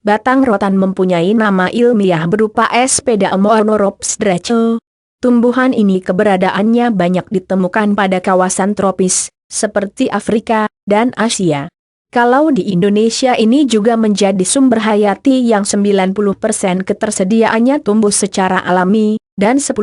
Batang rotan mempunyai nama ilmiah berupa Spedamornorops draco. Tumbuhan ini keberadaannya banyak ditemukan pada kawasan tropis, seperti Afrika dan Asia. Kalau di Indonesia ini juga menjadi sumber hayati yang 90% ketersediaannya tumbuh secara alami, dan 10%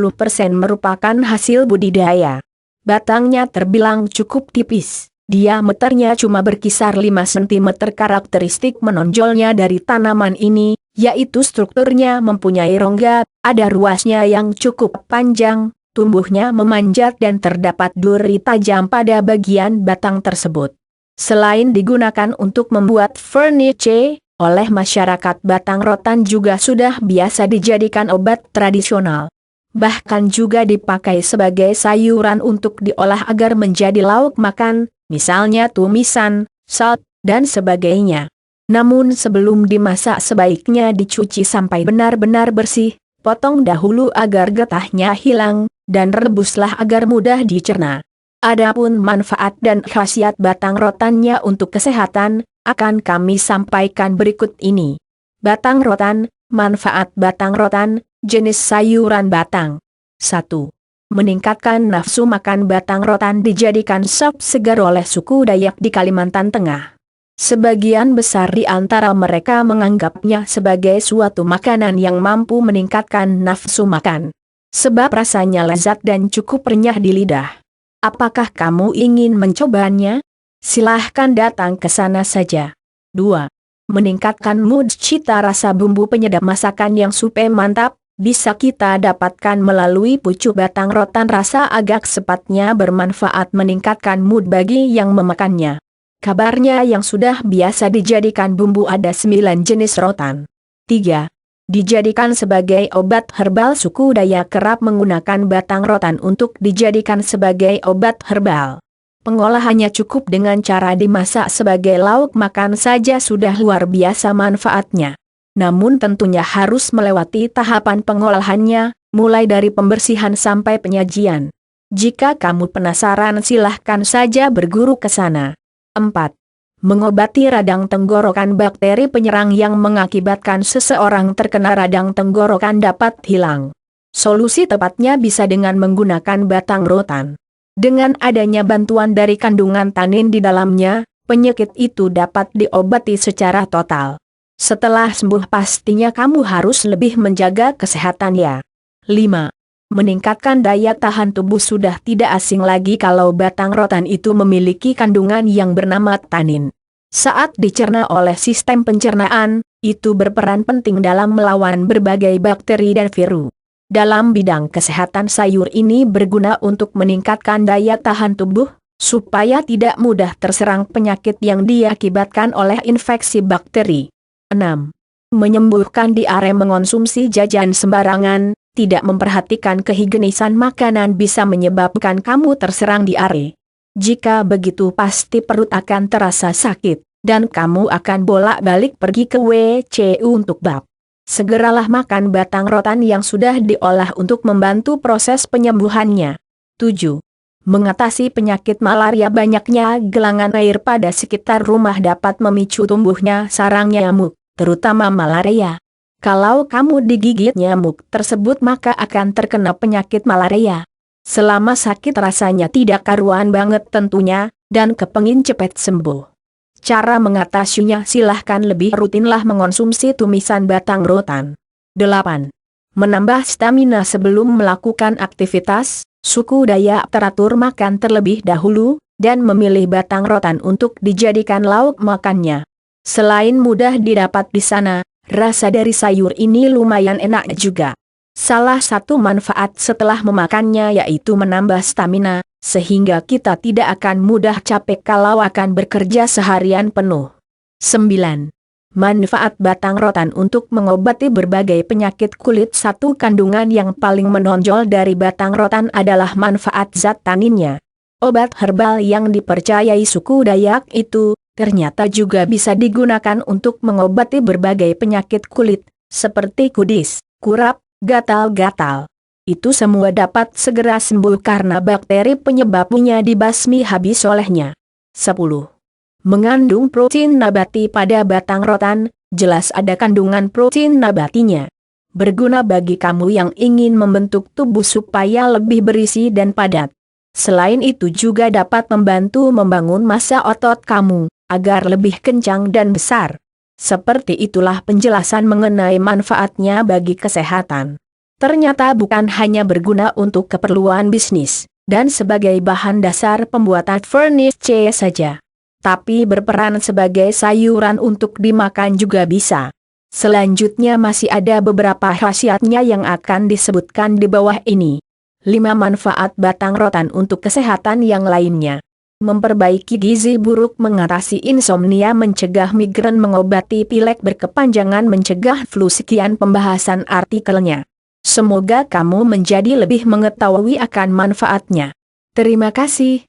merupakan hasil budidaya. Batangnya terbilang cukup tipis. Diameternya cuma berkisar 5 cm. Karakteristik menonjolnya dari tanaman ini, yaitu strukturnya mempunyai rongga, ada ruasnya yang cukup panjang, tumbuhnya memanjat dan terdapat duri tajam pada bagian batang tersebut. Selain digunakan untuk membuat furniture, oleh masyarakat batang rotan juga sudah biasa dijadikan obat tradisional. Bahkan juga dipakai sebagai sayuran untuk diolah agar menjadi lauk makan, misalnya tumisan, salt, dan sebagainya. Namun sebelum dimasak sebaiknya dicuci sampai benar-benar bersih, potong dahulu agar getahnya hilang, dan rebuslah agar mudah dicerna. Adapun manfaat dan khasiat batang rotannya untuk kesehatan, akan kami sampaikan berikut ini. Batang rotan, manfaat batang rotan, jenis sayuran batang. 1. Meningkatkan nafsu makan. Batang rotan dijadikan sop segar oleh suku Dayak di Kalimantan Tengah. Sebagian besar di antara mereka menganggapnya sebagai suatu makanan yang mampu meningkatkan nafsu makan. Sebab rasanya lezat dan cukup renyah di lidah. Apakah kamu ingin mencobanya? Silahkan datang ke sana saja. 2. Meningkatkan mood. Cita rasa bumbu penyedap masakan yang super mantap, bisa kita dapatkan melalui pucuk batang rotan. Rasa agak sepatnya bermanfaat meningkatkan mood bagi yang memakannya. Kabarnya yang sudah biasa dijadikan bumbu ada 9 jenis rotan. 3. Dijadikan sebagai obat herbal. Suku Dayak kerap menggunakan batang rotan untuk dijadikan sebagai obat herbal. Pengolahannya cukup dengan cara dimasak sebagai lauk makan saja sudah luar biasa manfaatnya. Namun tentunya harus melewati tahapan pengolahannya, mulai dari pembersihan sampai penyajian. Jika kamu penasaran silahkan saja berguru ke sana. 4. Mengobati radang tenggorokan. Bakteri penyerang yang mengakibatkan seseorang terkena radang tenggorokan dapat hilang. Solusi tepatnya bisa dengan menggunakan batang rotan. Dengan adanya bantuan dari kandungan tanin di dalamnya, penyakit itu dapat diobati secara total. Setelah sembuh pastinya kamu harus lebih menjaga kesehatan ya. 5. Meningkatkan daya tahan tubuh. Sudah tidak asing lagi kalau batang rotan itu memiliki kandungan yang bernama tanin. Saat dicerna oleh sistem pencernaan, itu berperan penting dalam melawan berbagai bakteri dan virus. Dalam bidang kesehatan sayur ini berguna untuk meningkatkan daya tahan tubuh, supaya tidak mudah terserang penyakit yang diakibatkan oleh infeksi bakteri. 6. Menyembuhkan diare. Mengonsumsi jajan sembarangan, tidak memperhatikan kehigienisan makanan bisa menyebabkan kamu terserang diare. Jika begitu pasti perut akan terasa sakit, dan kamu akan bolak-balik pergi ke WC untuk bab. Segeralah makan batang rotan yang sudah diolah untuk membantu proses penyembuhannya. 7. Mengatasi penyakit malaria. Banyaknya gelangan air pada sekitar rumah dapat memicu tumbuhnya sarang nyamuk, terutama malaria. Kalau kamu digigit nyamuk tersebut maka akan terkena penyakit malaria. Selama sakit rasanya tidak karuan banget tentunya, dan kepengin cepat sembuh. Cara mengatasinya silahkan lebih rutinlah mengonsumsi tumisan batang rotan. 8. Menambah stamina. Sebelum melakukan aktivitas, suku Dayak teratur makan terlebih dahulu, dan memilih batang rotan untuk dijadikan lauk makannya. Selain mudah didapat di sana, rasa dari sayur ini lumayan enak juga. Salah satu manfaat setelah memakannya yaitu menambah stamina, sehingga kita tidak akan mudah capek kalau akan bekerja seharian penuh. 9. Manfaat batang rotan untuk mengobati berbagai penyakit kulit. Satu kandungan yang paling menonjol dari batang rotan adalah manfaat zat taninnya. Obat herbal yang dipercayai suku Dayak itu, ternyata juga bisa digunakan untuk mengobati berbagai penyakit kulit, seperti kudis, kurap, gatal-gatal. Itu semua dapat segera sembuh karena bakteri penyebabnya dibasmi habis olehnya. 10. Mengandung protein nabati pada batang rotan, jelas ada kandungan protein nabatinya. Berguna bagi kamu yang ingin membentuk tubuh supaya lebih berisi dan padat. Selain itu juga dapat membantu membangun massa otot kamu, agar lebih kencang dan besar. Seperti itulah penjelasan mengenai manfaatnya bagi kesehatan. Ternyata bukan hanya berguna untuk keperluan bisnis, dan sebagai bahan dasar pembuatan furniture saja. Tapi berperan sebagai sayuran untuk dimakan juga bisa. Selanjutnya masih ada beberapa khasiatnya yang akan disebutkan di bawah ini. 5 manfaat batang rotan untuk kesehatan yang lainnya. Memperbaiki gizi buruk, mengatasi insomnia, mencegah migrain, mengobati pilek berkepanjangan, mencegah flu. Sekian pembahasan artikelnya. Semoga kamu menjadi lebih mengetahui akan manfaatnya. Terima kasih.